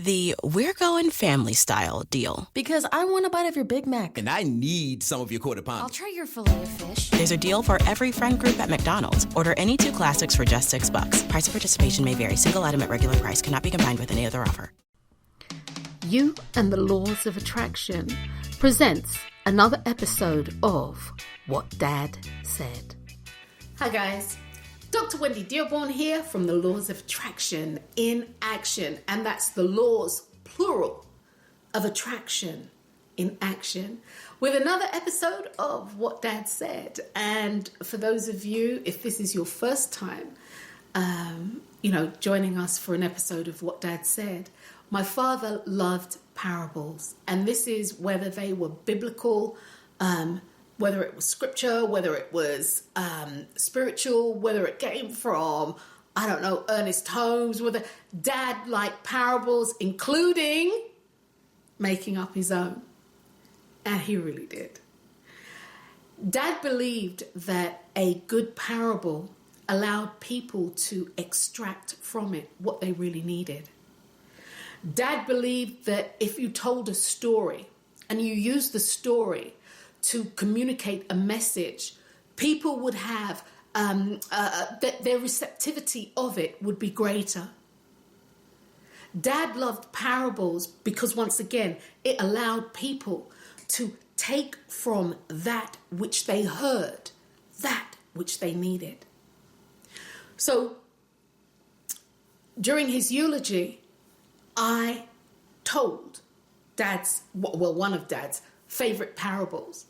the we're going family style deal. Because I want a bite of your Big Mac. And I need some of your quarter pound. I'll try your filet of fish. There's a deal for every friend group at McDonald's. Order any two classics for just $6. Price of participation may vary. Single item at regular price cannot be combined with any other offer. You and the Laws of Attraction presents another episode of What Dad Said. Hi guys, Dr. Drwendydearborne here from the Laws of Attraction in Action. And that's the laws, plural, of attraction in action. With another episode of What Dad Said. And for those of you, if this is your first time, joining us for an episode of What Dad Said, my father loved parables. And this is whether they were biblical, whether it was scripture, whether it was spiritual, whether it came from, Ernest Holmes, whether Dad liked parables, including making up his own. And he really did. Dad believed that a good parable allowed people to extract from it what they really needed. Dad believed that if you told a story and you used the story to communicate a message, people would have, their receptivity of it would be greater. Dad loved parables because, once again, it allowed people to take from that which they heard, that which they needed. So, during his eulogy, I told one of Dad's favorite parables.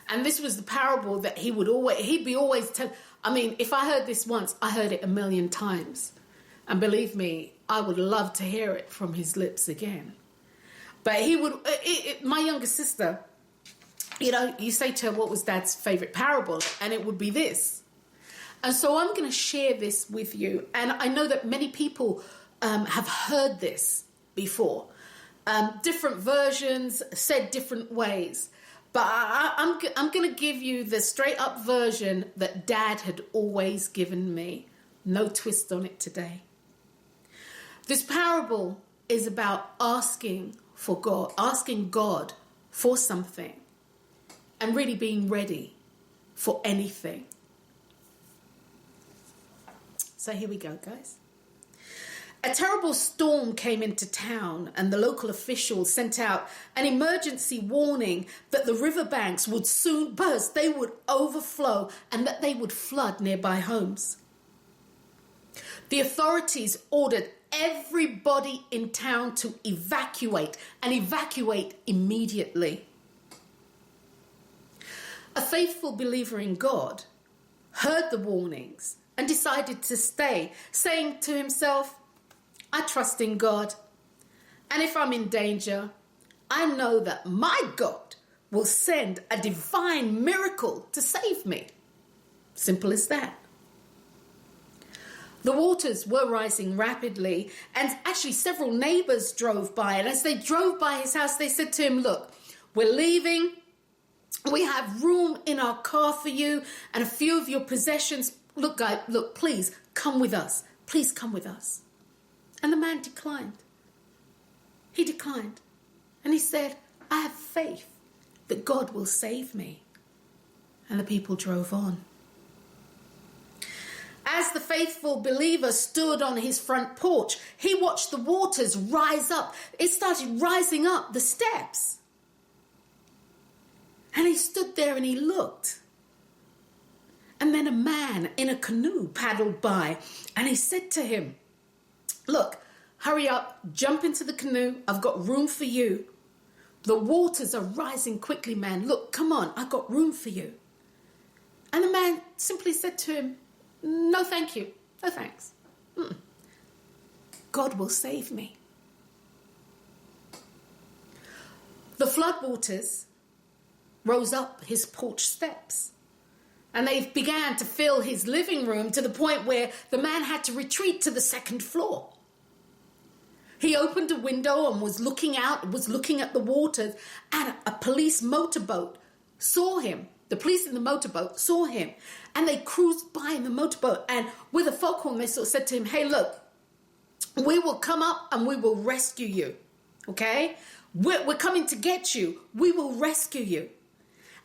And this was the parable that he'd be always tell. I mean, if I heard this once, I heard it 1,000,000 times. And believe me, I would love to hear it from his lips again. But he would, my younger sister, you say to her, what was Dad's favorite parable? And it would be this. And so I'm going to share this with you. And I know that many people have heard this before. Different versions said different ways. But I'm going to give you the straight up version that Dad had always given me. No twist on it today. This parable is about asking God for something and really being ready for anything. So here we go, guys. A terrible storm came into town and the local officials sent out an emergency warning that the riverbanks would soon burst, they would overflow, and that they would flood nearby homes. The authorities ordered everybody in town to evacuate and evacuate immediately. A faithful believer in God heard the warnings and decided to stay, saying to himself, I trust in God, and if I'm in danger, I know that my God will send a divine miracle to save me. Simple as that. The waters were rising rapidly, and actually several neighbours drove by, and as they drove by his house, they said to him, look, we're leaving. We have room in our car for you and a few of your possessions. Look, guy, look, please come with us. Please come with us. And the man declined. He declined. And he said, I have faith that God will save me. And the people drove on. As the faithful believer stood on his front porch, he watched the waters rise up. It started rising up the steps. And he stood there and he looked. And then a man in a canoe paddled by and he said to him, look, hurry up, jump into the canoe. I've got room for you. The waters are rising quickly, man. Look, come on, I've got room for you. And the man simply said to him, no, thank you. No, thanks. God will save me. The floodwaters rose up his porch steps. And they began to fill his living room to the point where the man had to retreat to the second floor. He opened a window and was looking out, was looking at the waters, and a police motorboat saw him. The police in the motorboat saw him, and they cruised by in the motorboat, and with a foghorn, they sort of said to him, hey, look, We will come up and we will rescue you. Okay? We're coming to get you. We will rescue you.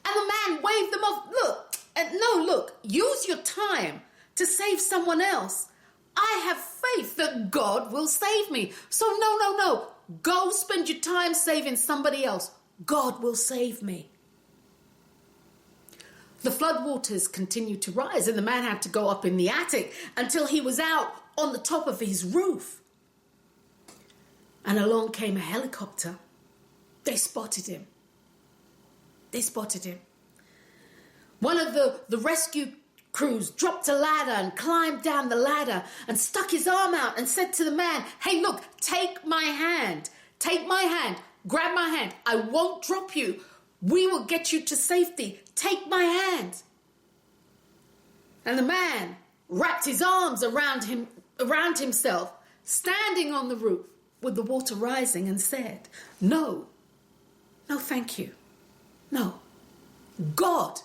And the man waved them off. Look, use your time to save someone else. I have faith that God will save me. So no. Go spend your time saving somebody else. God will save me. The floodwaters continued to rise, and the man had to go up in the attic until he was out on the top of his roof. And along came a helicopter. They spotted him. One of the rescue crews dropped a ladder and climbed down the ladder and stuck his arm out and said to the man, "Hey, look, take my hand. Take my hand. Grab my hand. I won't drop you. We will get you to safety. Take my hand." And the man wrapped his arms around himself, standing on the roof with the water rising, and said, No, thank you. No, God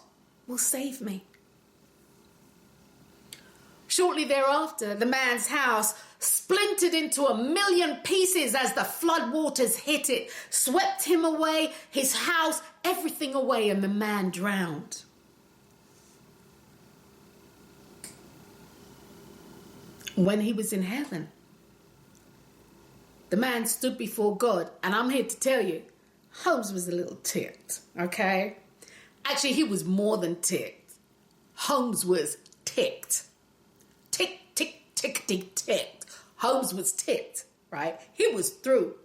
will save me. Shortly thereafter, the man's house splintered into 1,000,000 pieces as the floodwaters hit it, swept him away, his house, everything away, and the man drowned. When he was in heaven, the man stood before God, and I'm here to tell you, Holmes was a little ticked, okay? Actually, he was more than ticked. Holmes was ticked. Ticked. Holmes was ticked, right? He was through.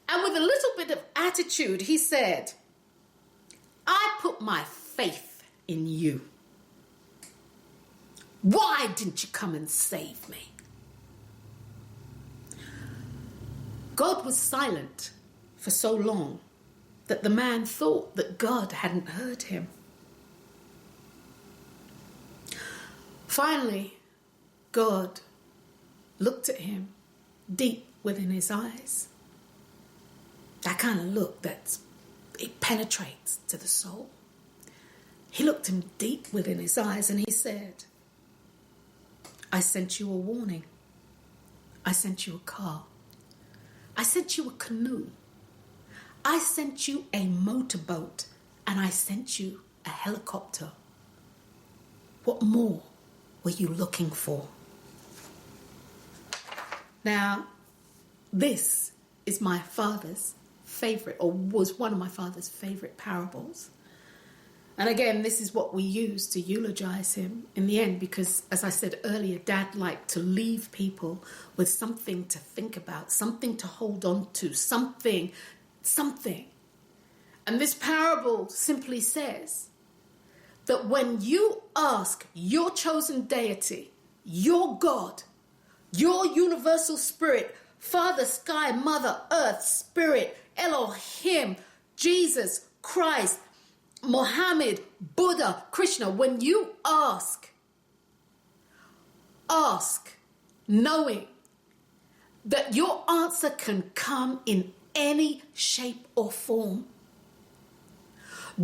And with a little bit of attitude, he said, "I put my faith in you. Why didn't you come and save me?" God was silent for so long that the man thought that God hadn't heard him. Finally, God looked at him deep within his eyes. That kind of look it penetrates to the soul. He looked him deep within his eyes and he said, "I sent you a warning. I sent you a car. I sent you a canoe. I sent you a motorboat, and I sent you a helicopter. What more were you looking for?" Now, this is my father's favorite, or was one of my father's favorite parables. And again, this is what we use to eulogize him in the end, because as I said earlier, Dad liked to leave people with something to think about, something to hold on to, something. And this parable simply says that when you ask your chosen deity, your God, your universal spirit, Father, Sky, Mother, Earth, Spirit, Elohim, Jesus, Christ, Mohammed, Buddha, Krishna, when you ask knowing that your answer can come in any shape or form.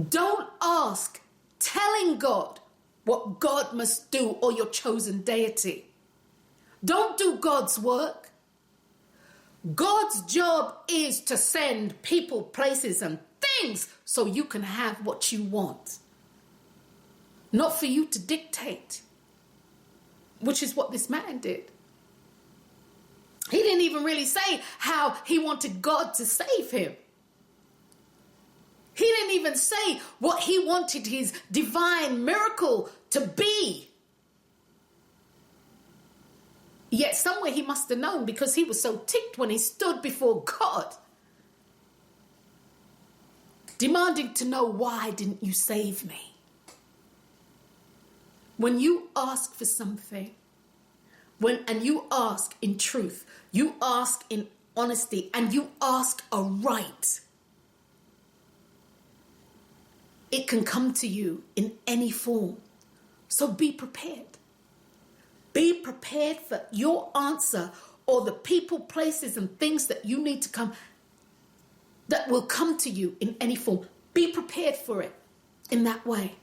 Don't ask telling God what God must do or your chosen deity. Don't do God's work. God's job is to send people, places, and things so you can have what you want. Not for you to dictate, which is what this man did. He didn't even really say how he wanted God to save him. He didn't even say what he wanted his divine miracle to be. Yet somewhere he must have known, because he was so ticked when he stood before God, demanding to know, why didn't you save me? When you ask for something, and you ask in truth, you ask in honesty, and you ask aright, it can come to you in any form. So be prepared. Be prepared for your answer, or the people, places, and things that you need to come, that will come to you in any form. Be prepared for it in that way.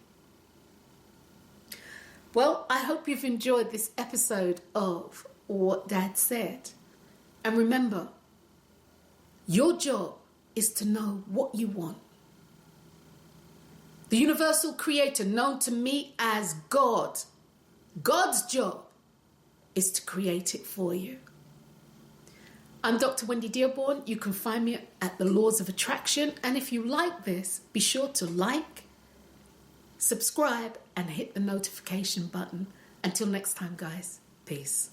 Well, I hope you've enjoyed this episode of What Dad Said. And remember, your job is to know what you want. The universal creator, known to me as God, God's job is to create it for you. I'm Dr. Wendy Dearborne. You can find me at The Laws of Attraction. And if you like this, be sure to like, subscribe, and hit the notification button. Until next time, guys. Peace.